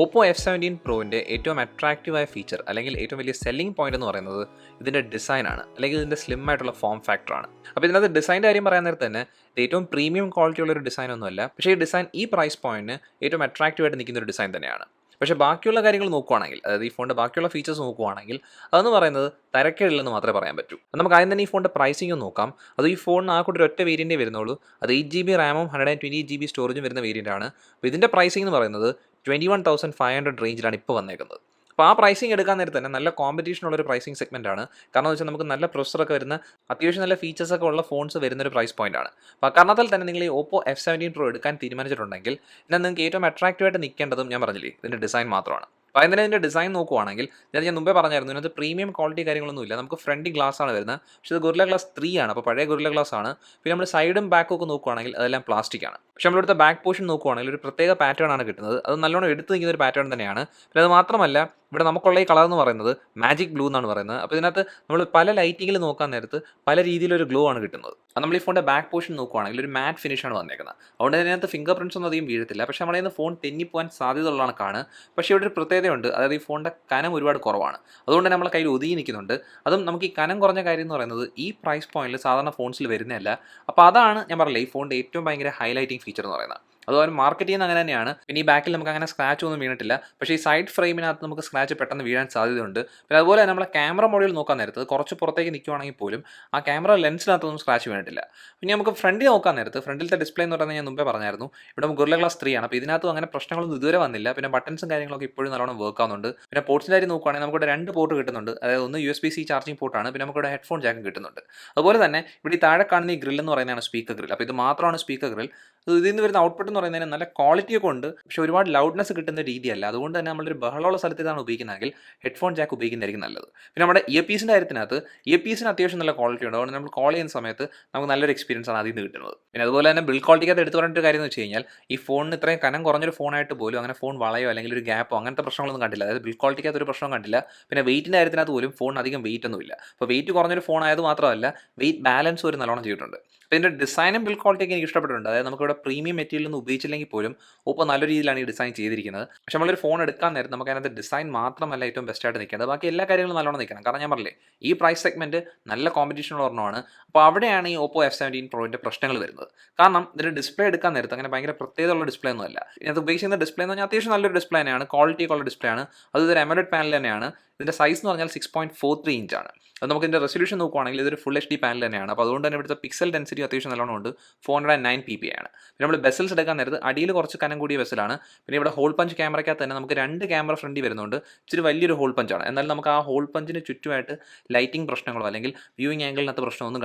Oppo F17 Proൻ്റെ ഏറ്റവും അട്രാക്റ്റീവായ feature അല്ലെങ്കിൽ ഏറ്റവും വലിയ സെല്ലിംഗ് പോയിന്റ് എന്ന് പറയുന്നത് ഇതിൻ്റെ ഡിസൈനാണ്, അല്ലെങ്കിൽ ഇതിൻ്റെ സ്ലിം ആയിട്ടുള്ള ഫോം ഫാക്ടറാണ്. അപ്പോൾ ഇതിനകത്ത് ഡിസൈൻ്റെ കാര്യം പറയാൻ നേരത്തെ തന്നെ ഇത് ഏറ്റവും പ്രീമിയം ക്വാളിറ്റി ഉള്ള ഒരു ഡിസൈൻ ഒന്നുമല്ല, പക്ഷേ ഈ ഡിസൈൻ ഈ പ്രൈസ് പോയിന്റിന് ഏറ്റവും അട്രാക്റ്റീവായിട്ട് നിൽക്കുന്ന ഒരു ഡിസൈൻ തന്നെയാണ്. പക്ഷേ ബാക്കിയുള്ള കാര്യങ്ങൾ നോക്കുവാണെങ്കിൽ, അതായത് ഈ ഫോണിൻ്റെ ബാക്കിയുള്ള ഫീച്ചേഴ്സ് നോക്കുവാണെങ്കിൽ അതെന്ന് പറയുന്നത് തരക്കേടില്ലെന്ന് മാത്രമേ പറയാൻ പറ്റൂ. നമുക്ക് ആദ്യം തന്നെ ഈ ഫോണിൻ്റെ പ്രൈസിംഗ് നോക്കാം. അത് ഈ ഫോണിന് ആ കൂടി ഒറ്റ വേരിയൻറ്റേ വരുന്നുള്ളൂ. അത് 8GB റാമും 128GB സ്റ്റോറേജും വരുന്ന വേരിയൻ്റ് ആണ്. അപ്പോൾ ഇതിൻ്റെ പ്രൈസിംഗ് എന്ന് പറയുന്നത് 21,500 റേഞ്ചിലാണ് ഇപ്പോൾ വന്നേക്കുന്നത്. അപ്പോൾ ആ പ്രൈസിംഗ് എടുക്കാൻ നേരത്തെ തന്നെ നല്ല കോമ്പറ്റീഷൻ ഉള്ളൊരു പ്രൈസിംഗ് സെഗ്മെൻ്റ് ആണ്. കാരണം എന്ന് വെച്ചാൽ നമുക്ക് നല്ല പ്രൊസസ്സറൊക്കെ വരുന്ന, അത്യാവശ്യം നല്ല ഫീച്ചേഴ്സൊക്കെ ഉള്ള ഫോൺസ് വരുന്നൊരു പ്രൈസ് പോയിന്റ് ആണ്. അപ്പോൾ അക്കാരണത്താൽ തന്നെ നിങ്ങൾ ഈ Oppo F17 Pro എടുക്കാൻ തീരുമാനിച്ചിട്ടുണ്ടെങ്കിൽ എന്നാൽ നിങ്ങൾക്ക് ഏറ്റവും അട്രാക്റ്റീവായിട്ട് നിൽക്കേണ്ടതും ഞാൻ പറഞ്ഞില്ലേ, ഇതിൻ്റെ ഡിസൈൻ മാത്രമാണ്. അപ്പോൾ അതിന് ഇതിൻ്റെ ഡിസൈൻ നോക്കുവാണെങ്കിൽ ഞാൻ മുമ്പേ പറഞ്ഞായിരുന്നു, ഇതിനകത്ത് പ്രീമിയം ക്വാളിറ്റി കാര്യങ്ങളൊന്നും ഇല്ല. നമുക്ക് ഫ്രണ്ട് ഗ്ലാസ് ആണ് വരുന്നത്, പക്ഷേ ഇത് ഗൊറില്ല ഗ്ലാസ് 3 ആണ്. അപ്പോൾ പഴയ ഗൊറില്ല ഗ്ലാസ് ആണ്. പിന്നെ നമ്മൾ സൈഡും ബാക്കും ഒക്കെ നോക്കുവാണെങ്കിൽ അതെല്ലാം പ്ലാസ്റ്റിക് ആണ്. പക്ഷേ നമ്മളിവിടുത്തെ ബാക്ക് പോർഷൻ നോക്കുവാണെങ്കിൽ ഒരു പ്രത്യേക പാറ്റേൺ ആണ് കിട്ടുന്നത്. അത് നല്ലോണം എടുത്ത് നിൽക്കുന്ന ഒരു പാറ്റേൺ തന്നെയാണ്. പിന്നെ അത് മാത്രമല്ല, ഇവിടെ നമുക്കുള്ള ഈ കളർ എന്ന് പറയുന്നത് മാജിക് ബ്ലൂ എന്നാണ് പറയുന്നത്. അപ്പോൾ ഇതിനകത്ത് നമ്മൾ പല ലൈറ്റിങ്ങിൽ നോക്കാൻ നേരത്ത് പല രീതിയിലൊരു ഗ്ലോ ആണ് കിട്ടുന്നത്. അത് നമ്മൾ ഈ ഫോണിൻ്റെ ബാക്ക് പോർഷൻ നോക്കുവാണെങ്കിൽ ഒരു മാറ്റ് ഫിനിഷാണ് വന്നേക്കുന്നത്. അതുകൊണ്ട് ഇതിനകത്ത് ഫിംഗർ പ്രിൻറ്റ്സ് ഒന്നും അധികം വീഴത്തില്ല. പക്ഷേ നമ്മുടെ കയ്യിൽ നിന്ന് ഫോൺ തെന്നിപ്പോകാൻ സാധ്യതയുള്ള കണക്കാണ്. പക്ഷേ ഇവിടെ ഒരു പ്രത്യേകതയുണ്ട്, അതായത് ഈ ഫോണിൻ്റെ കനം ഒരുപാട് കുറവാണ്. അതുകൊണ്ട് തന്നെ നമ്മളെ കയ്യിൽ ഒതുങ്ങി നിൽക്കുന്നുണ്ട്. അതും നമുക്ക് ഈ കനം കുറഞ്ഞ കാര്യം എന്ന് പറയുന്നത് ഈ പ്രൈസ് പോയിന്റിൽ സാധാരണ ഫോൺസിൽ വരുന്നതല്ല. അപ്പോൾ അതാണ് ഞാൻ പറഞ്ഞില്ലേ ഈ ഫോണിൻ്റെ ഏറ്റവും ഭയങ്കര ഹൈലൈറ്റിംഗ് ഫീച്ചർ എന്ന് പറയുന്നത്. അതുപോലെ മാർക്കറ്റ് ചെയ്യുന്ന അങ്ങനെ തന്നെയാണ്. പിന്നെ ഈ ബാക്കിൽ നമുക്ക് അങ്ങനെ സ്ക്രാച്ച് ഒന്നും വീണിട്ടില്ല. പക്ഷേ ഈ സൈഡ് ഫ്രെയിമിനകത്ത് നമുക്ക് സ്ക്രാച്ച് പെട്ടെന്ന് വീഴാൻ സാധ്യതയുണ്ട്. പിന്നെ അതുപോലെ തന്നെ നമ്മളെ ക്യാമറ മോഡിൽ നോക്കാൻ നേരത്ത് കുറച്ച് പുറത്തേക്ക് നിൽക്കുവാണെങ്കിൽ പോലും ആ ക്യാമറ ലെൻസിനകത്തൊന്നും സ്ക്രാച്ച് വീണിട്ടില്ല. പിന്നെ നമുക്ക് ഫ്രണ്ടിൽ നോക്കാൻ നേരത്ത് ഫ്രണ്ടിലത്തെ ഡിസ്പ്ലേ എന്ന് പറയുന്നത് ഞാൻ മുമ്പേ പറഞ്ഞായിരുന്നു, ഇവിടെ ഗൊറില്ല ഗ്ലാസ് 3 ആണ്. അപ്പോൾ ഇതിനകത്തും അങ്ങനെ പ്രശ്നങ്ങളൊന്നും ഇതുവരെ വന്നില്ല. പിന്നെ ബട്ടൺസും കാര്യങ്ങളൊക്കെ ഇപ്പോഴും നല്ലോണം വർക്ക് ആവുന്നുണ്ട്. പിന്നെ പോർട്സിൻ്റെ കാര്യം നോക്കുവാണെങ്കിൽ നമുക്കിവിടെ 2 പോർട്ട് കിട്ടുന്നുണ്ട്. അതായത് ഒന്ന് USB-C ചാർജിങ് പോർട്ടാണ്, പിന്നെ നമുക്കിവിടെ ഹെഡ്ഫോൺ ജാക്കും കിട്ടുന്നുണ്ട്. അതുപോലെ തന്നെ ഇവിടെ ഈ താഴെ കാണുന്ന ഈ ഗ്രിൽ എന്ന് പറയുന്നതാണ് സ്പീക്കർ ഗ്രിൽ. അപ്പോൾ ഇത് മാത്രമാണ് സ്പീക്കർ ഗ്രിൽ. ഇതിൽ നിന്ന് വരുന്ന ഔട്ട്പുട്ട് എന്ന് പറയുന്നതിന് നല്ല ക്വാളിറ്റിയൊക്കെ ഉണ്ട്, പക്ഷേ ഒരുപാട് ലൗഡ്നെസ് കിട്ടുന്ന രീതിയല്ല. അതുകൊണ്ട് തന്നെ നമ്മളൊരു ബഹളമുള്ള സ്ഥലത്ത് ഇതാണ് ഉപയോഗിക്കുന്നതെങ്കിൽ ഹെഡ്ഫോൺ ജാക്ക് ഉപയോഗിക്കുന്നതായിരിക്കും നല്ലത്. പിന്നെ നമ്മുടെ ഇയർപീസിൻ്റെ കാര്യത്തിനകത്ത് ഇയർപീസിന് അത്യാവശ്യം നല്ല ക്വാളിറ്റി ഉണ്ട്. അതുകൊണ്ട് നമ്മൾ കോൾ ചെയ്യുന്ന സമയത്ത് നമുക്ക് നല്ലൊരു എക്സ്പീരിയൻസ് ആണ് അതിൽ നിന്ന് കിട്ടുന്നത്. പിന്നെ അതുപോലെ തന്നെ ബിൽഡ് ക്വാളിറ്റിക്കകത്ത് എടുത്തു പറഞ്ഞിട്ട് കാര്യം എന്ന് വെച്ച് കഴിഞ്ഞാൽ ഈ ഫോണിന് ഇത്രയും കനം കുറഞ്ഞൊരു ഫോണായിട്ട് പോലും അങ്ങനെ ഫോൺ വളയോ അല്ലെങ്കിൽ ഒരു ഗ്യാപ്പോ അങ്ങനത്തെ പ്രശ്നങ്ങളൊന്നും കണ്ടില്ല. അതായത് ബിൽഡ് ക്വാളിറ്റിക്കകത്ത് ഒരു പ്രശ്നം കണ്ടില്ല. പിന്നെ വെയിറ്റിൻ്റെ കാര്യത്തിനകത്ത് പോലും ഫോൺ അധികം വെയിറ്റ് ഒന്നുമില്ല. അപ്പോൾ വെയിറ്റ് കുറഞ്ഞൊരു ഫോൺ ആയത് മാത്രമല്ല വെയിറ്റ് ബാലൻസ് ഒരു നല്ലോണം ചെയ്തിട്ടുണ്ട്. അപ്പോൾ ഇതിൻ്റെ ഡിസൈനും ബിൽഡ് ക്വാളിറ്റിയൊക്കെ എനിക്ക് ഇഷ്ടപ്പെട്ടിട്ടുണ്ട്. അതായത് നമുക്കിവിടെ പ്രീമിയം മെറ്റീരിയൽ ഒന്നും ഉപയോഗിച്ചില്ലെങ്കിൽ പോലും Oppo നല്ല രീതിയിലാണ് ഈ ഡിസൈൻ ചെയ്തിരിക്കുന്നത്. പക്ഷേ നമ്മളൊരു ഫോൺ എടുക്കാൻ നേരം നമുക്ക് അതിനകത്ത് ഡിസൈൻ മാത്രമല്ല ഏറ്റവും ബെസ്റ്റായിട്ട് നിൽക്കേണ്ടത്, ബാക്കി എല്ലാ കാര്യങ്ങളും നല്ലോണം നിൽക്കണം. കാരണം ഞാൻ പറഞ്ഞില്ലേ ഈ പ്രൈസ് സെഗ്മെൻറ്റ് നല്ല കോമ്പറ്റീഷനുള്ള ഒരെണ്ണമാണ്. അപ്പോൾ അവിടെയാണ് ഈ Oppo F17 Proൻ്റെ പ്രശ്നങ്ങൾ വരുന്നത്. കാരണം ഇതിൻ്റെ ഡിസ്പ്ലേ എടുക്കാൻ നേരത്ത് അങ്ങനെ ഭയങ്കര പ്രത്യേകതയുള്ള ഡിസ്പ്ലേ ഒന്നുമല്ല. ഇതിനകത്ത് ഉപയോഗിക്കുന്ന ഡിസ്പ്ലേ എന്ന് പറഞ്ഞാൽ അത്യാവശ്യം നല്ലൊരു ഡിസ്പ്ലേ തന്നെയാണ്, ക്വാളിറ്റിയൊക്കെ ഉള്ള ഡിസ്പ്ലേ ആണ്. അത് ഇതൊരു AMOLED പാനൽ തന്നെയാണ്. ഇതിൻ്റെ സൈസ് എന്ന് പറഞ്ഞാൽ 6.43 ഇഞ്ചാണ്. അത് നമുക്ക് ഇതിൻ്റെ റെസൊല്യൂഷൻ നോക്കുവാണെങ്കിൽ ഇതൊരു ഫുൾ HD പാനൽ തന്നെയാണ്. അപ്പോൾ അതുകൊണ്ട് തന്നെ ഇവിടുത്തെ പിക്സൽ ഡെൻസിറ്റി അത്യാവശ്യം നല്ലോണം ഉണ്ട്. 409 ppi ആണ്. പിന്നെ നമ്മൾ ബെസൽസ് എടുക്കാൻ നേരത്ത് അടിയിൽ കുറച്ച് കനം കൂടിയ ബെസലാണ്. പിന്നെ ഇവിടെ ഹോൾ പഞ്ച് ക്യാമറയ്ക്കകത്ത് തന്നെ നമുക്ക് 2 ക്യാമറ ഫ്രണ്ടിൽ വരുന്നുണ്ട്. ഇച്ചിരി വലിയൊരു ഹോൾ പഞ്ചാണ്. എന്നാൽ നമുക്ക് ആ ഹോൾ പഞ്ചിന് ചുറ്റുമായിട്ട് ലൈറ്റിംഗ് പ്രശ്നങ്ങളോ അല്ലെങ്കിൽ വ്യൂയിങ് ആംഗിളിനകത്ത് പ്രശ്നമൊന്നും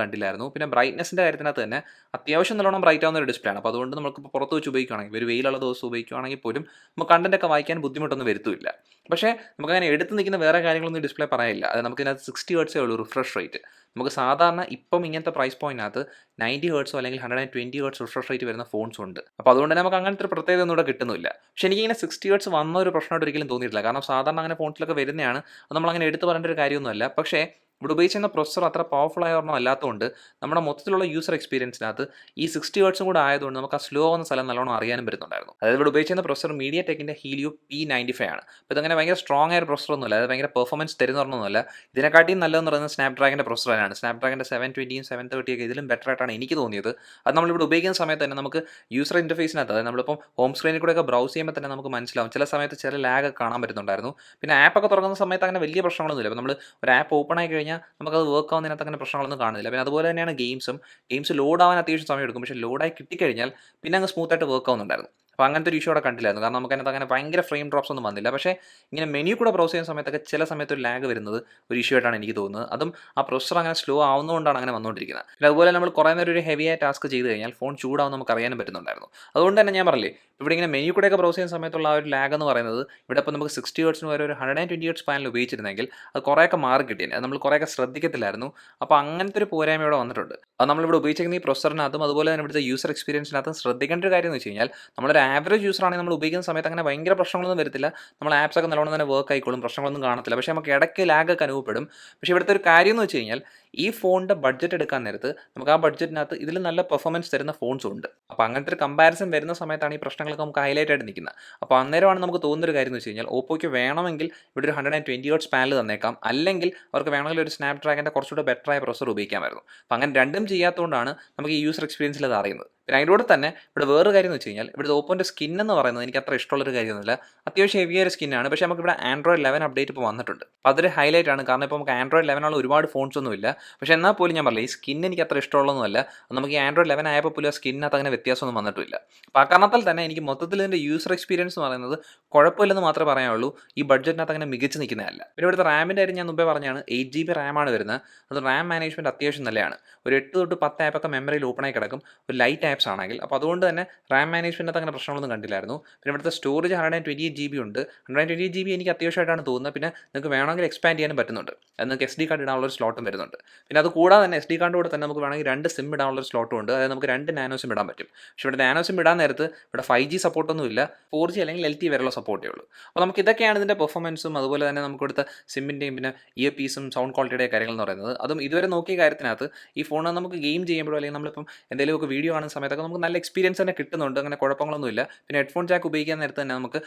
കണ്ടില്ലായിരുന്നു. പിന്നെ ബ്രൈറ്റ്നസിൻ്റെ കാര്യത്തിനകത്ത് തന്നെ അത്യാവശ്യം നല്ലോണം ബ്രൈറ്റ് ആവുന്ന ഒരു ഡിസ്പ്ലേ ആണ്. അപ്പോൾ അതുകൊണ്ട് നമുക്ക് പുറത്ത് വെച്ച് ഉപയോഗിക്കുകയാണെങ്കിൽ ഒരു വെയിലുള്ള ദിവസം ഉപയോഗിക്കുകയാണെങ്കിൽ പോലും നമുക്ക് കണ്ടൻറ്റൊക്കെ വായിക്കാൻ ബുദ്ധിമുട്ടൊന്നും വരുത്തില്ല. പക്ഷേ നമുക്കങ്ങനെ എടുത്ത് നിൽക്കുന്ന വേറെ കാര്യങ്ങളൊന്നും ഡിസ്പ്ലേ പറയാനില്ല. അത് നമുക്കിതിനകത്ത് 60 ഹെർട്സേ ഉള്ളൂ റിഫ്രഷ് റേറ്റ്. നമുക്ക് സാധാരണ ഇപ്പം ഇങ്ങനത്തെ പ്രൈസ് പോയിന്റിനകത്ത് 90 ഹെർട്സോ അല്ലെങ്കിൽ 120 ഹെർട്സ് റിഫ്രഷ് റേറ്റ് വരുന്ന ഫോൺസ് ഉണ്ട്. അപ്പോൾ അതുകൊണ്ട് തന്നെ നമുക്ക് അങ്ങനത്തെ ഒരു പ്രത്യേകത ഒന്നും ഇവിടെ കിട്ടുന്നില്ല. പക്ഷേ എനിക്കിങ്ങനെ 60 ഹെർട്സ് വന്ന ഒരു പ്രശ്നമായിട്ട് ഒരിക്കലും തോന്നിയിട്ടില്ല. കാരണം സാധാരണ അങ്ങനെ ഫോൺസിലൊക്കെ വരുന്നതാണ്. അത് നമ്മളങ്ങനെ എടുത്ത് പറയേണ്ട ഒരു കാര്യമൊന്നുമല്ല. പക്ഷേ ഇവിടെ ഉപയോഗിച്ചിരുന്ന പ്രൊസസ്സർ അത്ര പവർഫുൾ ആയ ഒരെണ്ണം അല്ലാത്തതുകൊണ്ട് നമ്മുടെ മൊത്തത്തിലുള്ള യൂസർ എക്സ്പീരിയൻസിനകത്ത് ഈ 60 ഹെർട്സും കൂടെ ആയതുകൊണ്ട് നമുക്ക് ആ സ്ലോ ആവുന്ന സ്ഥലം നല്ലോണം അറിയാനും പറ്റുന്നുണ്ടായിരുന്നു. അതായത് ഇവിടെ ഉപയോഗിച്ചിരുന്ന പ്രൊസസ്സർ മീഡിയ ടെക്കിൻ്റെ ഹീലിയോ P95 ആണ്. അപ്പോൾ ഇതങ്ങനെ ഭയങ്കര സ്ട്രോങ് ആയ പ്രൊസസ്സർ ഒന്നുമല്ല, അതായത് ഭയങ്കര പെർഫോമൻസ് തരുന്ന ഒരെണ്ണമൊന്നുമല്ല. ഇതിനെക്കാട്ടിയും നല്ലതെന്ന് പറയുന്നത് സ്നാപ്ഡ്രാഗൻ്റെ പ്രൊസസ്സർ തന്നെയാണ്. സ്നാപ്ഡ്രാഗൻ്റെ 720 730 ഒക്കെ ഇതിലും ബെറ്റർ ആയിട്ടാണ് എനിക്ക് തോന്നിയത്. അത് നമ്മളിവിടെ ഉപയോഗിക്കുന്ന സമയത്ത് തന്നെ നമുക്ക് യൂസർ ഇൻ്റർഫേസിനകത്ത്, അതായത് നമ്മളിപ്പം ഹോം സ്ക്രീനിൽ കൂടെയൊക്കെ ബ്രൗസ് ചെയ്യുമ്പോൾ തന്നെ നമുക്ക് മനസ്സിലാവും ചില സമയത്ത് ചില ലാഗ് ഒക്കെ കാണാൻ പറ്റുന്നുണ്ടായിരുന്നു. പിന്നെ ആപ്പൊക്കെ തുറക്കുന്ന സമയത്ത് അങ്ങനെ വലിയ പ്രശ്നങ്ങളൊന്നുമില്ല. അപ്പോൾ നമ്മൾ ഒരു ആപ്പ് ഓപ്പൺ ആയി കഴിഞ്ഞാൽ നമുക്കത് വർക്ക് ആവുന്നതിനകത്ത് അങ്ങനെ പ്രശ്നങ്ങളൊന്നും കാണുന്നില്ല. പിന്നെ അതുപോലെ തന്നെയാണ് ഗെയിംസ് ലോഡ് ആവാൻ അത്യാവശ്യം സമയം എടുക്കും. പക്ഷേ ലോഡായി കിട്ടിക്കഴിഞ്ഞാൽ പിന്നെ അങ്ങ് സ്മൂത്തായിട്ട് വർക്ക് ആവുന്നുണ്ടായിരുന്നു. അപ്പോൾ അങ്ങനത്തെ ഒരു ഇഷ്യൂ അവിടെ കണ്ടില്ലായിരുന്നു. കാരണം നമുക്കതിനകത്ത് അങ്ങനെ ഭയങ്കര ഫ്രെയിം ഡ്രോപ്സ് ഒന്നും വന്നില്ല. പക്ഷേ ഇങ്ങനെ മെനു കൂടെ ബ്രൗസ് ചെയ്യുന്ന സമയത്തൊക്കെ ചില സമയത്ത് ഒരു ലാഗ് വരുന്നത് ഒരു ഇഷ്യൂ ആയിട്ടാണ് എനിക്ക് തോന്നുന്നത്. അതും ആ പ്രൊസസ്സർ അങ്ങനെ സ്ലോ ആവുന്നതുകൊണ്ടാണ് അങ്ങനെ വന്നുകൊണ്ടിരിക്കുന്നത്. പിന്നെ അതുപോലെ നമ്മൾ കുറേ നേരം ഒരു ഹെവി ആയ ടാസ്ക് ചെയ്ത് കഴിഞ്ഞാൽ ഫോൺ ചൂടാവും നമുക്ക് അറിയാനും പറ്റുന്നുണ്ടായിരുന്നു. അതുകൊണ്ട് തന്നെ ഞാൻ പറഞ്ഞില്ലേ ഇവിടെ ഇങ്ങനെ മെനു കൂടെയൊക്കെ ബ്രൗസ് ചെയ്യുന്ന സമയത്തുള്ള ആ ഒരു ലാഗ് എന്ന് പറയുന്നത് ഇവിടെ ഇപ്പോൾ നമുക്ക് 60 ഹെർട്സിന് വരെ ഒരു 120 ഹെർട്സ് പാനൽ ഉപയോഗിച്ചിരുന്നെങ്കിൽ അത് കുറേയൊക്കെ മാറി കിട്ടിയത്. അത് നമ്മൾ കുറേയൊക്കെ ശ്രദ്ധിക്കത്തില്ലായിരുന്നു. അപ്പോൾ അങ്ങനത്തെ ഒരു പോരായ്മ ഇവിടെ വന്നിട്ടുണ്ട്. അത് നമ്മളിവിടെ ഉപയോഗിച്ചിരിക്കുന്ന ഈ പ്രൊസസ്സറിനകത്തും അതുപോലെ തന്നെ ഇവിടുത്തെ യൂസർ എക്സ്പീരിയൻസിനകത്തും ശ്രദ്ധിക്കേണ്ട ഒരു കാര്യം എന്ന് വെച്ച് കഴിഞ്ഞാൽ നമ്മളൊരു ആവറേജ് യൂസർ ആണെങ്കിൽ നമ്മൾ ഉപയോഗിക്കുന്ന സമയത്ത് അങ്ങനെ ഭയങ്കര പ്രശ്നങ്ങളൊന്നും വരത്തില്ല. നമ്മൾ ആപ്സ് ഒക്കെ നല്ലോണം തന്നെ വർക്ക് ആയിക്കോളും, പ്രശ്നങ്ങളൊന്നും കാണത്തില്ല. പക്ഷേ നമുക്ക് ഇടയ്ക്ക് ലാഗൊക്കെ അനുഭവപ്പെടും. പക്ഷേ ഇവിടുത്തെ ഒരു കാര്യം എന്ന് വെച്ച് കഴിഞ്ഞാൽ ഈ ഫോണിൻ്റെ ബഡ്ജറ്റ് എടുക്കാൻ നേരത്ത് നമുക്ക് ആ ബഡ്ജറ്റിനകത്ത് ഇതിൽ നല്ല പെർഫോമൻസ് തരുന്ന ഫോൺസും ഉണ്ട്. അപ്പോൾ അങ്ങനത്തെ ഒരു കമ്പാരിസൺ വരുന്ന സമയത്താണ് ഈ പ്രശ്നങ്ങളൊക്കെ നമുക്ക് ഹൈലൈറ്റ് ആയിട്ട് നിൽക്കുന്നത്. അപ്പോൾ അന്നേരമാണ് നമുക്ക് തോന്നുന്നൊരു കാര്യം എന്ന് വെച്ച് കഴിഞ്ഞാൽ ഓപ്പോയ്ക്ക് വേണമെങ്കിൽ ഇവിടെ ഒരു 120 ഹെർട്സ് പാനൽ തന്നേക്കാം, അല്ലെങ്കിൽ അവർക്ക് വേണമെങ്കിൽ ഒരു സ്നാപ്ഡ്രാഗൻ്റെ കുറച്ചുകൂടെ ബെറ്ററായ പ്രൊസസർ ഉപയോഗിക്കാമായിരുന്നു. അപ്പോൾ അങ്ങനെ രണ്ടും ചെയ്യാത്തതുകൊണ്ടാണ് നമുക്ക് ഈ യൂസർ എക്സ്പീരിയൻസിൽ അത് അറിയുന്നത്. പിന്നെ അതിൻ്റെ കൂടെ തന്നെ ഇവിടെ വേറൊരു കാര്യം എന്ന് വെച്ച് കഴിഞ്ഞാൽ ഇവിടുത്തെ ഓപ്പോൻ്റെ സ്കിൻ എന്ന് പറയുന്നത് എനിക്ക് അത്ര ഇഷ്ടമുള്ളൊരു കാര്യമൊന്നുമില്ല. അത്യാവശ്യം ഹെവിയൊരു സ്കിന്നാണ്, പക്ഷേ നമുക്കിവിടെ ആൻഡ്രോയിഡ് 11 അപ്ഡേറ്റ് ഇപ്പോൾ വന്നിട്ടുണ്ട്. അപ്പോൾ അതൊരു ഹൈലൈറ്റ് ആണ്. കാരണം ഇപ്പോൾ നമുക്ക് ആൻഡ്രോയിഡ് 11 ഒരുപാട് ഫോൺസ് ഒന്നുമില്ല, പക്ഷേ എന്നാൽ പോലും ഞാൻ പറഞ്ഞില്ല ഈ സ്കിൻ എനിക്ക് അത്ര ഇഷ്ടമുള്ളതൊന്നുമല്ല. നമുക്ക് ഈ ആൻഡ്രോയിഡ് 11 ആയപ്പോൾ പോലും ആ സ്കിന്നിനകത്ത് അങ്ങനെ വ്യത്യാസമൊന്നും വന്നിട്ടില്ല. അപ്പോൾ ആ കാരണത്താൽ തന്നെ എനിക്ക് മൊത്തത്തിൽ ഇതിൻ്റെ യൂസർ എക്സ്പീരിയൻസ് എന്ന് പറയുന്നത് കുഴപ്പമില്ലെന്ന് മാത്രമേ പറയാനുള്ളൂ. ഈ ബഡ്ജറ്റിനകത്ത് അങ്ങനെ മികച്ച് നിൽക്കുന്നതല്ല. പിന്നെ ഇവിടുത്തെ റാമിൻ്റെ കാര്യം ഞാൻ മുമ്പേ പറഞ്ഞാണ്, 8GB റാമാണ് വരുന്നത്. അത് റാം മാനേജ്മെൻറ്റ് അത്യാവശ്യം നല്ലതാണ്. ഒരു 8 തൊട്ട് 10 ആപ്പൊക്കെ മെമ്മറിയിൽ ഓപ്പണായി കിടക്കും, ഒരു ലൈറ്റ് ആപ്സ് ആണെങ്കിൽ. അപ്പോൾ അതുകൊണ്ട് തന്നെ റാം മാനേജ്മെൻറ്റ് അങ്ങനെ പ്രശ്നങ്ങളൊന്നും കണ്ടില്ലായിരുന്നു. പിന്നെ ഇവിടുത്തെ സ്റ്റോറേജ് 128GB ഉണ്ട്. 128GB എനിക്ക് അത്യാവശ്യമായിട്ടാണ് തോന്നുന്നത്. പിന്നെ നിങ്ങൾക്ക് വേണമെങ്കിൽ എക്സ്പാൻഡ് ചെയ്യാനും പറ്റുന്നുണ്ട്. അത് നിങ്ങൾക്ക് SD കാർഡ് ഇടാനുള്ള ഒരു സ്ലോട്ടും വരുന്നുണ്ട്. പിന്നെ അത് കൂടാതെ തന്നെ SD കാർഡ് കൂടെ തന്നെ നമുക്ക് വേണമെങ്കിൽ 2 സിം ഇടാനുള്ള ഒരു സ്ലോട്ടും ഉണ്ട്. അതായത് നമുക്ക് 2 നാനോ സിം ഇടാൻ പറ്റും. പക്ഷേ ഇവിടെ നാനോ സിം ഇടാൻ നേരത്ത് ഇവിടെ 5G സപ്പോർട്ടൊന്നും ഇല്ല, 4G അല്ലെങ്കിൽ LTE വരെയുള്ള സപ്പോർട്ടേ ഉള്ളൂ. അപ്പോൾ നമുക്ക് ഇതൊക്കെയാണ് ഇതിൻ്റെ പെർഫോമൻസും അതുപോലെ തന്നെ നമുക്ക് ഇവിടുത്തെ സിമ്മിൻ്റെയും പിന്നെ ഇയർ പീസും സൗണ്ട് ക്വാളിറ്റിയുടെ കാര്യങ്ങൾ എന്ന് പറയുന്നത്. അതും ഇതുവരെ നോക്കിയ കാര്യത്തിനകത്ത് ഈ ഫോൺ നമുക്ക് ഗെയിം ചെയ്യുമ്പോഴോ അല്ലെങ്കിൽ നമ്മളിപ്പം എന്തെങ്കിലുമൊക്കെ വീഡിയോ കാണുന്ന സമയത്തൊക്കെ നമുക്ക് നല്ല എക്സ്പീരിയൻസ് തന്നെ കിട്ടുന്നുണ്ട്. അങ്ങനെ കുഴപ്പങ്ങളൊന്നുമില്ല. പിന്നെ ഹെഡ്ഫോൺ ജാക്ക് ഉപയോഗിക്കാൻ നേരത്ത് തന്നെ നമുക്ക്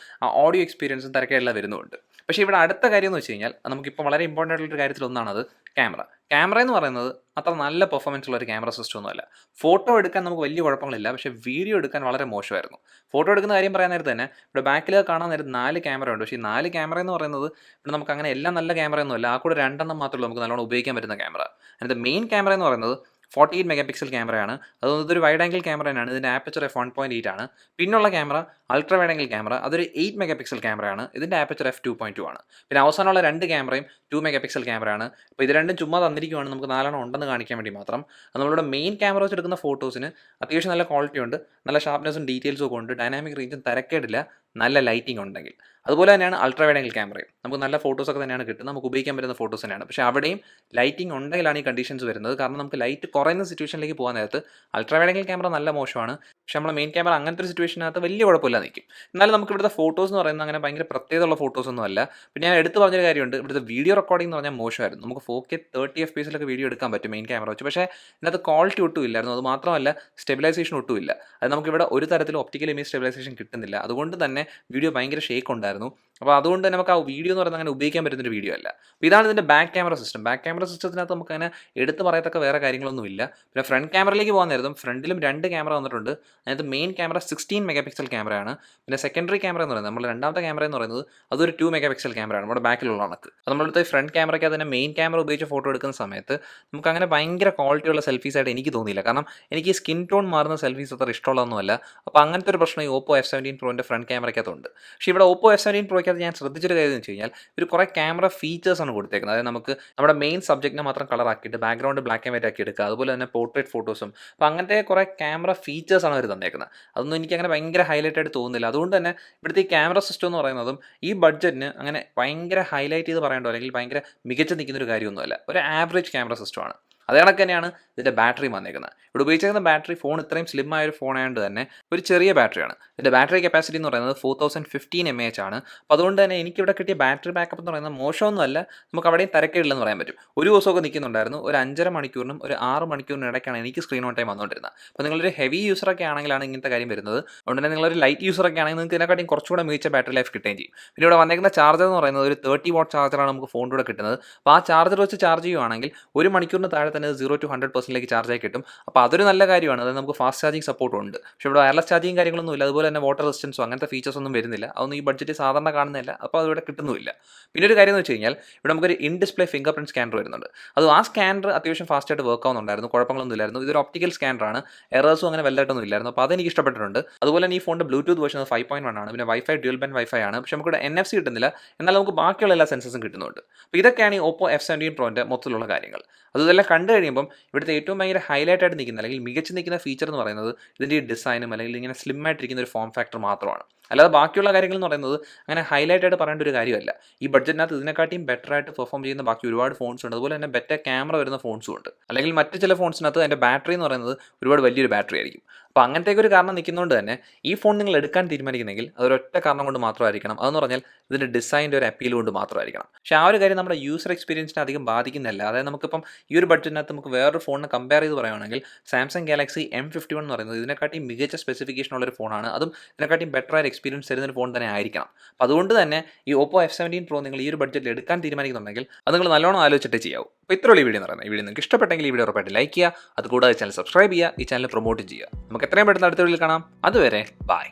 ഓഡിയോ എക്സ്പീരിയൻസും തിരക്കേടെല്ലാം വരുന്നുണ്ട്. പക്ഷേ ഇവിടെ അടുത്ത കാര്യം എന്ന് വെച്ച് കഴിഞ്ഞാൽ നമുക്കിപ്പോൾ വളരെ ഇമ്പോർട്ടൻ്റ് ആയിട്ടുള്ള കാര്യത്തിലൊന്നാണത് ക്യാമറ എന്ന് പറയുന്നത് അത്ര നല്ല പെർഫോമൻസ് ഉള്ള ഒരു ക്യാമറ സിസ്റ്റം ഒന്നുമല്ല. ഫോട്ടോ എടുക്കാൻ നമുക്ക് വലിയ കുഴപ്പങ്ങളില്ല, പക്ഷേ വീഡിയോ എടുക്കാൻ വളരെ മോശമായിരുന്നു. ഫോട്ടോ എടുക്കുന്ന കാര്യം പറയാൻ നേരത്ത് തന്നെ ഇവിടെ ബാക്കിൽ കാണാൻ നേരം 4 ക്യാമറ ഉണ്ട്. പക്ഷേ ഈ 4 ക്യാമറ എന്ന് പറയുന്നത് ഇവിടെ നമുക്ക് അങ്ങനെ എല്ലാം നല്ല ക്യാമറയൊന്നുമല്ല. ആ കൂടെ 2 മാത്രമേ ഉള്ളൂ നമുക്ക് നല്ലോണം ഉപയോഗിക്കാൻ പറ്റുന്ന ക്യാമറ. അതിൻ്റെ മെയിൻ ക്യാമറ എന്ന് പറയുന്നത് 48 മെഗാ പിക്സൽ ക്യാമറയാണ്. അതുകൊണ്ട് ഇതൊരു വൈഡ് ആംഗിൾ ക്യാമറ തന്നെയാണ്. ഇതിൻ്റെ ആപ്പച്ചർ f1.8 ആണ്. പിന്നുള്ള camera ultra wide angle camera, അതൊരു 8 മെഗാ പിക്സൽ ക്യാമറയാണ്. ഇതിൻ്റെ ആപ്പച്ചർ f2.2 ആണ്. പിന്നെ അവസാനമുള്ള 2 ക്യാമറയും 2 മെഗാ പിക്സൽ ക്യാമറയാണ്. അപ്പോൾ ഇത് രണ്ടും ചുമ്മാ തന്നിരിക്കുവാണ് നമുക്ക് 4 ഉണ്ടെന്ന് കാണിക്കാൻ വേണ്ടി മാത്രം. അത് നമ്മളുടെ മെയിൻ ക്യാമറ വെച്ച് എടുക്കുന്ന ഫോട്ടോസിന് അത്യാവശ്യം നല്ല ക്വാളിറ്റി ഉണ്ട്, നല്ല ഷാർപ്നെസ്സും ഡീറ്റെയിൽസും ഒക്കെ ഉണ്ട്, ഡൈനാമിക് റേഞ്ചും തിരക്കേടില്ല, നല്ല ലൈറ്റിംഗ് ഉണ്ടെങ്കിൽ. അതുപോലെ തന്നെയാണ് അൾട്രാ വൈഡ് ആംഗിൾ ക്യാമറയും. നമുക്ക് നല്ല ഫോട്ടോസൊക്കെ തന്നെയാണ് കിട്ടുന്നത്, നമുക്ക് ഉപയോഗിക്കാൻ പറ്റുന്ന ഫോട്ടോസ് തന്നെയാണ്. പക്ഷേ അവിടെയും ലൈറ്റിംഗ് ഉണ്ടെങ്കിലാണ് ഈ കണ്ടീഷൻസ് വരുന്നത്. കാരണം നമുക്ക് ലൈറ്റ് കുറയുന്ന സിറ്റുവേഷനിലേക്ക് പോകാൻ നേരത്ത് അൾട്രാ വൈഡ് ആംഗിൾ ക്യാമറ നല്ല മോശമാണ്, പക്ഷേ നമ്മളെ മെയിൻ ക്യാമറ അങ്ങനത്തെ ഒരു സിറ്റുവേഷനകത്ത് വലിയ കുഴപ്പമില്ല നിൽക്കും. എന്നാലും നമുക്ക് ഇവിടുത്തെ ഫോട്ടോസ് എന്ന് പറയുന്നത് അങ്ങനെ ഭയങ്കര പ്രത്യേകതയുള്ള ഫോട്ടോസൊന്നും അല്ല. പിന്നെ ഞാൻ എടുത്ത് പറഞ്ഞൊരു കാര്യമുണ്ട്, ഇവിടുത്തെ വീഡിയോ റെക്കോർഡിംഗ് എന്ന് പറഞ്ഞാൽ മോശമായിരുന്നു. നമുക്ക് 4K 30 FPS വീഡിയോ എടുക്കാൻ പറ്റും മെയിൻ ക്യാമറ വെച്ച്, പക്ഷേ ഇതിനകത്ത് ക്വാളിറ്റി ഒട്ടും ഇല്ലായിരുന്നു. അത് മാത്രമല്ല സ്റ്റെബിലൈസേഷൻ ഒട്ടും ഇല്ല. അത് നമുക്കിവിടെ ഒരു തരത്തിലും ഒപ്റ്റിക്കൽ ഇമേജ് സ്റ്റെബിലൈസേഷൻ കിട്ടുന്നില്ല. അതുകൊണ്ട് തന്നെ വീഡിയോ ഭയങ്കര ഷേക്ക് ഉണ്ടായിരുന്നു. അപ്പോൾ അതുകൊണ്ട് തന്നെ നമുക്ക് ആ വീഡിയോ എന്ന് പറയുന്നത് അങ്ങനെ ഉപയോഗിക്കാൻ പറ്റുന്നൊരു വീഡിയോ അല്ല. അപ്പോൾ ഇതാണ് ഇതിൻ്റെ back camera system. Back camera സിസ്റ്റത്തിനകത്ത് നമുക്ക് അങ്ങനെ എടുത്ത് പറയത്തക്ക വേറെ കാര്യങ്ങളൊന്നുമില്ല. പിന്നെ ഫ്രണ്ട് ക്യാമറയിലേക്ക് പോകാൻ നേരത്തും ഫ്രണ്ടിലും 2 ക്യാമറ വന്നിട്ടുണ്ട്. അതിനകത്ത് മെയിൻ ക്യാമറ 16 മെഗാ പിക്സൽ ക്യാമറയാണ്. പിന്നെ സെക്കൻഡറി ക്യാമറ എന്ന് പറയുന്നത് നമ്മൾ രണ്ടാമത്തെ ക്യാമറ എന്ന് പറയുന്നത് അതൊരു 2 മെഗാ പിക്സൽ ക്യാമറയാണ് നമ്മുടെ ബാക്കിലുള്ള കണക്ക്. അപ്പോൾ നമ്മളിവിടുത്തെ ഫ്രണ്ട് ക്യാമറയ്ക്ക് അതിൻ്റെ മെയിൻ ക്യാമറ ഉപയോഗിച്ച് ഫോട്ടോ എടുക്കുന്ന സമയത്ത് നമുക്ക് അങ്ങനെ ഭയങ്കര ക്വാളിറ്റിയുള്ള സെൽഫീസ് ആയിട്ട് എനിക്ക് തോന്നിയില്ല. കാരണം എനിക്ക് ഈ സ്കിൻ ടോൺ മാറുന്ന സെൽഫീസ് അത്ര ഇഷ്ടമുള്ളതൊന്നുമല്ല. അപ്പോൾ അങ്ങനത്തെ ഒരു പ്രശ്നം ഈ Oppo F17 Proൻ്റെ ഫ്രണ്ട് ക്യാമറയ്ക്കകത്തുണ്ട്. പക്ഷേ ഇവിടെ Oppo F17 Proയ്ക്കകത്ത് ഞാൻ ശ്രദ്ധിച്ചൊരു കാര്യം എന്ന് വെച്ച് കഴിഞ്ഞാൽ ഒരു കുറേ ക്യാമറ ഫീച്ചേഴ്സാണ് കൊടുത്തേക്കുന്നത്. അതായത് നമുക്ക് നമ്മുടെ മെയിൻ സബ്ജക്റ്റിനെ മാത്രം കളർ ആക്കിയിട്ട് ബാക്ക്ഗ്രൗണ്ട് ബ്ലാക്ക് ആൻഡ് വൈറ്റ് ആക്കി എടുക്കുക, അതുപോലെ തന്നെ പോർട്രേറ്റ് ഫോട്ടോസും. അപ്പോൾ അങ്ങനത്തെ കുറേ ക്യാമറ ഫീച്ചേഴ്സാണ് അവർ തന്നേക്കുന്നത്. അതൊന്നും എനിക്ക് അങ്ങനെ ഭയങ്കര ഹൈലൈറ്റ് ആയിട്ട് തോന്നുന്നില്ല. അതുകൊണ്ട് തന്നെ ഇവിടുത്തെ ഈ ക്യാമറ സിസ്റ്റം എന്ന് പറയുന്നതും ഈ ബഡ്ജറ്റിന് അങ്ങനെ ഭയങ്കര ഹൈലൈറ്റ് ചെയ്ത് പറയേണ്ടോ അല്ലെങ്കിൽ ഭയങ്കര മികച്ച് നിൽക്കുന്നൊരു കാര്യമൊന്നുമല്ല. ഒരു ആവറേജ് ക്യാമറ സിസ്റ്റമാണ്. അതേ കണക്ക് തന്നെയാണ് ഇതിൻ്റെ ബാറ്ററി വന്നേക്കുന്നത്. ഇവിടെ ഉപയോഗിച്ചിരിക്കുന്ന ബാറ്ററി ഫോൺ ഇത്രയും സ്ലിം ആയ ഒരു ഫോൺ ആയതുകൊണ്ട് തന്നെ ഒരു ചെറിയ ബാറ്ററിയാണ്. ഇതിൻ്റെ ബാറ്ററി കപ്പാസിറ്റി എന്ന് പറയുന്നത് 4015 mAh ആണ്. അപ്പോൾ അതുകൊണ്ട് തന്നെ എനിക്കിവിടെ കിട്ടിയ ബാറ്ററി ബാക്കപ്പ് എന്ന് പറയുന്നത് മോശമൊന്നുമല്ല, നമുക്ക് അവിടെയും തിരക്കേടില്ലെന്ന് പറയാൻ പറ്റും. ഒരു ദിവസമൊക്കെ നിൽക്കുന്നുണ്ടായിരുന്നു. ഒരു 5.5 മണിക്കൂറിനും ഒരു 6 മണിക്കൂറിനും ഇടയ്ക്കാണ് എനിക്ക് സ്ക്രീൻ ഓൺ ടൈം വന്നുകൊണ്ടിരുന്നത്. അപ്പോൾ നിങ്ങളൊരു ഹെവി യൂസറൊക്കെ ആണെങ്കിലാണ് ഇങ്ങനത്തെ കാര്യം വരുന്നത്. അതുകൊണ്ട് തന്നെ നിങ്ങളൊരു ലൈറ്റ് യൂസറൊക്കെ ആണെങ്കിൽ നിങ്ങൾക്ക് ഇതിനെക്കാട്ടിയും കുറച്ചുകൂടെ മികച്ച ബാറ്ററി ലൈഫ് കിട്ടുകയും ചെയ്യും. പിന്നെ ഇവിടെ വന്നേക്കുന്ന ചാർജർ എന്ന് പറയുന്നത് ഒരു 30 വാട്ട് ചാർജറാണ് നമുക്ക് ഫോണിൻ്റെ കൂടെ കിട്ടുന്നത്. അപ്പോൾ ആ ചാർജർ വെച്ച് ചാർജ് ചെയ്യുവാണെങ്കിൽ 1 മണിക്കൂറിന് താഴെ തന്നെ 0 to 100% ചാർജ് ആയി കിട്ടും. അപ്പോൾ അതൊരു നല്ല കാര്യമാണ്. അതായത് നമുക്ക് ഫാസ്റ്റ് ചാർജിങ് സപ്പോർട്ടും ഉണ്ട്. പക്ഷേ ഇവിടെ വയർലെസ് ചാർജിങ് കാര്യങ്ങളൊന്നും ഇല്ല. അതുപോലെ തന്നെ വാട്ടർ റെസിസ്റ്റൻസോ അങ്ങനത്തെ ഫീച്ചേഴ്സ് ഒന്നും വരുന്നില്ല. അതൊന്നും ഈ ബഡ്ജറ്റ് സാധാരണ കാണുന്നില്ല. അപ്പോൾ അതിവിടെ കിട്ടുന്നുമില്ല. പിന്നെ ഒരു കാര്യം എന്ന് വെച്ച് കഴിഞ്ഞാൽ ഇവിടെ നമുക്കൊരു in display finger print scanner വരുന്നുണ്ട്. അത് ആ സ്കാനർ അത്യാവശ്യം ഫാസ്റ്റായിട്ട് വർക്ക് ആവുന്നുണ്ടായിരുന്നു, കുഴപ്പങ്ങളൊന്നും ഇല്ലായിരുന്നു. ഇതൊരു ഒപ്റ്റിക്കൽ സ്കാനറാണ്, എറേഴ്സും അങ്ങനെ വലുതായിട്ടൊന്നും ഇല്ലായിരുന്നു. അപ്പോൾ അതെനിക്ക് ഇഷ്ടപ്പെട്ടിട്ടുണ്ട്. അതുപോലെ തന്നെ ഈ ഫോണിൻ്റെ ബ്ലൂടൂത്ത് വേർഷൻ 5.1 ആണ്. പിന്നെ വൈഫൈ ഡ്യുവൽ ബാൻഡ് വൈഫൈ ആണ്. പക്ഷേ നമുക്കിവിടെ NFC കിട്ടുന്നില്ല, എന്നാൽ നമുക്ക് ബാക്കിയുള്ള എല്ലാ സെൻസസും കിട്ടുന്നുണ്ട്. അപ്പോൾ ഇതൊക്കെയാണ് ഈ Oppo F17 Proൻ്റെ മൊത്തത്തിലുള്ള കാര്യങ്ങൾ. അതെല്ലാം കണ്ടു കഴിയുമ്പം ഇവിടുത്തെ ഏറ്റവും ഭയങ്കര ഹൈലൈറ്റ് ആയിട്ട് നിൽക്കുന്ന അല്ലെങ്കിൽ മികച്ച് നിൽക്കുന്ന ഫീച്ചർ എന്ന് പറയുന്നത് ഇതിൻ്റെ ഈ ഡിസൈനും അല്ലെങ്കിൽ ഇങ്ങനെ സ്ലിം ആയിട്ടിരിക്കുന്ന ഒരു ഫോം ഫാക്ടർ മാത്രമാണ്. അല്ലാതെ ബാക്കിയുള്ള കാര്യങ്ങൾ എന്ന് പറയുന്നത് അങ്ങനെ ഹൈലൈറ്റ് ആയിട്ട് പറയേണ്ട ഒരു കാര്യമല്ല. ഈ ബഡ്ജറ്റിനകത്ത് ഇതിനെക്കാട്ടിയും ബെറ്റർ ആയിട്ട് പെർഫോം ചെയ്യുന്ന ബാക്കി ഒരുപാട് ഫോൺസ് ഉണ്ട്. അതുപോലെ തന്നെ ബെറ്റർ ക്യാമറ വരുന്ന ഫോൺസും ഉണ്ട്. അല്ലെങ്കിൽ മറ്റ് ചില ഫോൺസിനകത്ത് അതിൻ്റെ ബാറ്ററി എന്ന് പറയുന്നത് ഒരുപാട് വലിയൊരു ബാറ്ററി ആയിരിക്കും. അപ്പോൾ അങ്ങനത്തേക്ക് ഒരു കാരണം നിൽക്കുന്നതുകൊണ്ട് തന്നെ ഈ ഫോൺ നിങ്ങൾ എടുക്കാൻ തീരുമാനിക്കുന്നെങ്കിൽ അതൊരൊറ്റ കാരണം കൊണ്ട് മാത്രമായിരിക്കണം. അതെന്ന് പറഞ്ഞാൽ ഇതിൻ്റെ ഡിസൈൻ്റെ ഒരു അപ്പീൽ കൊണ്ട് മാത്രമായിരിക്കണം. പക്ഷേ ആ ഒരു കാര്യം നമ്മുടെ യൂസർ എക്സ്പീരിയൻസിനെ അധികം ബാധിക്കുന്നില്ല. അതായത് നമുക്കിപ്പം ഈ ഒരു ബഡ്ജറ്റിനകത്ത് നമുക്ക് വേറൊരു ഫോണിനെ കമ്പയർ ചെയ്ത് പറയുകയാണെങ്കിൽ സാംസങ് ഗാലക്സി M51 എന്ന് പറയുന്നത് ഇതിനെക്കാട്ടി മികച്ച സ്പെസിഫിക്കേഷൻ ഉള്ളൊരു ഫോണാണ്. അതും ഇതിനെക്കാട്ടി ബെറ്റർ ആയ എക്സ്പീരിയൻസ് തരുന്നൊരു ഫോൺ തന്നെ ആയിരിക്കണം. അപ്പോൾ അതുകൊണ്ട് തന്നെ ഈ Oppo F17 Pro നിങ്ങൾ ഈ ഒരു ബഡ്ജറ്റിൽ എടുക്കാൻ തീരുമാനിക്കുന്നുണ്ടെങ്കിൽ അത് നിങ്ങൾ നല്ലോണം ആലോചിച്ചിട്ട് ചെയ്യാവും. അപ്പോൾ ഇത്രയുള്ള വീഡിയോ എന്ന് പറയുന്നത്. ഈ വീഡിയോ നിങ്ങൾക്ക് ഇഷ്ടപ്പെട്ടെങ്കിൽ ഈ വീഡിയോ ഉറപ്പായിട്ട് ലൈക്ക് ചെയ്യുക. അതുകൂടാതെ ചാനൽ സബ്സ്ക്രൈബ് ചെയ്യുക. ഈ ചാനൽ പ്രൊമോട്ടും ചെയ്യുക. നമുക്ക് എത്രയും പെട്ടെന്ന് അടുത്ത വീഡിയോയിൽ കാണാം. അതുവരെ ബൈ.